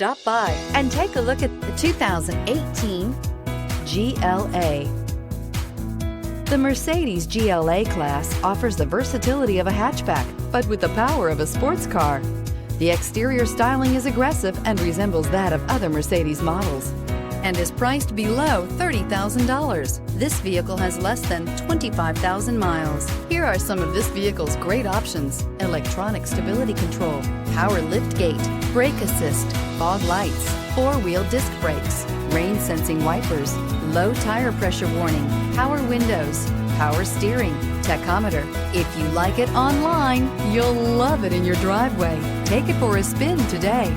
Stop by and take a look at the 2018 GLA. The Mercedes GLA-Class offers the versatility of a hatchback, but with the power of a sports car. The exterior styling is aggressive and resembles that of other Mercedes models and is priced below $30,000. This vehicle has less than 25,000 miles. Here are some of this vehicle's great options: electronic stability control, power liftgate, brake assist, fog lights, four-wheel disc brakes, rain sensing wipers, low tire pressure warning, power windows, power steering, tachometer. If you like it online, you'll love it in your driveway. Take it for a spin today.